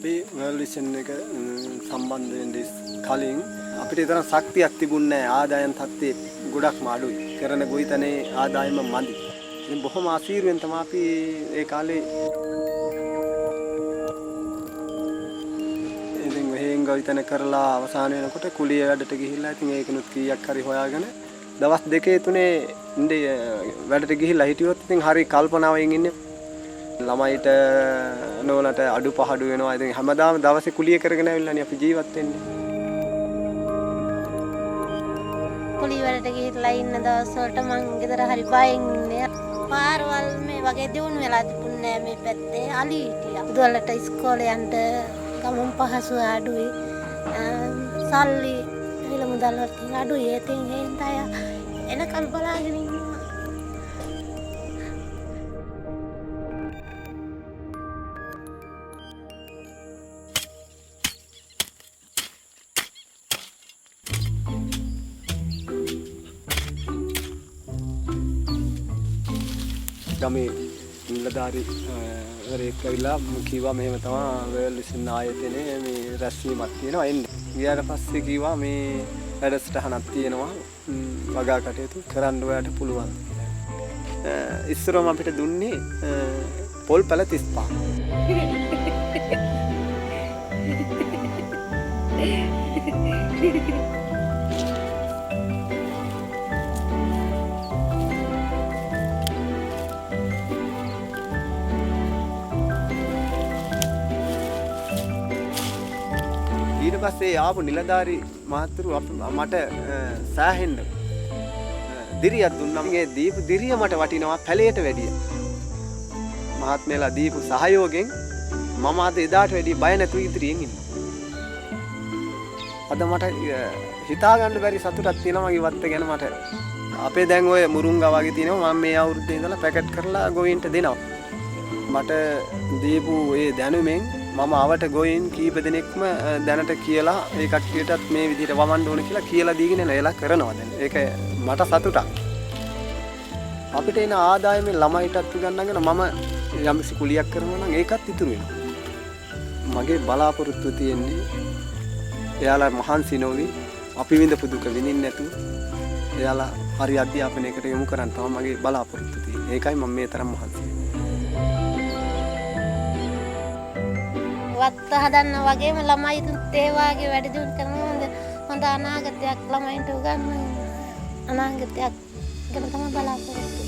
අපි World Vision එක සම්බන්ධ වෙන්නේ කලින් අපිට තරම් ශක්තියක් තිබුණේ නැහැ. ආදායම් තත්ත්වයේ ගොඩක්ම අඩුයි. කරන ගොවිතැනේ ආදායම මදි. ඉතින් බොහොම අසීරුවෙන් තමයි අපි ඒ කාලේ ඉතින් මෙහෙන් ගොවිතැන කරලා අවසාන වෙනකොට කුලිය වැඩට ගිහිල්ලා ඉතින් ඒකනුත් කීයක් හරි හොයාගෙන දවස් දෙකේ තුනේ ඉන්නේ වැඩට ගිහිල්ලා හිටියොත් ඉතින් හරි කල්පනාවෙන් ඉන්නේ. ළමයිට නෝනට අඩු පහඩු වෙනවා. ඉතින් හැමදාම දවසේ කුලිය කරගෙන ආවිල්ලානේ අපි ජීවත් වෙන්නේ. කුලිය වලට ගිහිල්ලා ඉන්න දවස් වලට මං ගෙදර හරි බයෙන් ඉන්නේ. පාරවල් මේ වගේ දියුණු වෙලා තිබුණේ මේ පැත්තේ අලි හිටියා. උදවලට ඉස්කෝලේ යන්න ගමන් පහසු අඩුයි. සල්ලි විල මුදල් වලින් අඩුයි. ඒතෙන් හේන්තය එනකල් බලාගෙන ඉන්නවා. ගමේ නිලධාරි වරයෙක් ඇවිල්ලා කිව්වා මෙහෙම තමයි World Vision ආයතනයේ මේ රැස්වීමක් තියෙනවා එන්න. ගියාට පස්සේ කිව්වා මේ වැඩසටහනක් තියෙනවා වගා කටයුතු කරන්න ඔයාලට පුළුවන් කියලා. ඉස්සරම අපිට දුන්නේ පොල් පැල 35. ඊට පස්සේ ආපු නිලධාරි මහතුරු මට සෑහෙන්න දිරියක් දුන්නා. මේ දීපු දිරිය මට වටිනවා පැලයට වැඩිය. මහත්මයලා දීපු සහයෝගයෙන් මම අද එදාට වැඩිය බය නැතුව ඉදිරියෙන් ඉන්නවා. අද මට හිතා ගන්න බැරි සතුටක් තියෙනවා මගේ වත්ත ගැන. මට අපේ දැන් ඔය මුරුංගා වගේ තියෙනවා. මම මේ අවුරුද්දේ ඉඳලා පැකට් කරලා ගොයින්ට දෙනවා. මට දීපු ඒ දැනුමෙන් මම අවට ගොයින් කීප දෙනෙක්ම දැනට කියලා ඒ කට්ටියටත් මේ විදිහට වමන්න ඕන කියලා කියලා දීගෙන එලා කරනවා දැන්. ඒක මට සතුටක්. අපිට එන ආදායමෙන් ළමයිටත් උගන්වගෙන මම යම්සි කුලියක් කරනවා නම් ඒකත් ඉතුරු වෙනවා. මගේ බලාපොරොත්තු තියෙන්නේ එයාලා මහන්සි නොවි අපි විඳපු දුක විඳින්න නැතුව එයාලා හරි අධ්‍යාපනයකට යොමු කරන් තමයි මගේ බලාපොරොත්තු තියෙන්නේ. ඒකයි මම මේ තරම් මහන්සි වෙන්නේ. වත්ත හදන්න වගේම ළමයිතුත් ඒ වාගේ වැඩ දියුණු කරනවා. හොඳ අනාගතයක් ළමයින්ට උගන්වන්න. අනාගතයක් ගැන තමයි බලාපොරොත්තු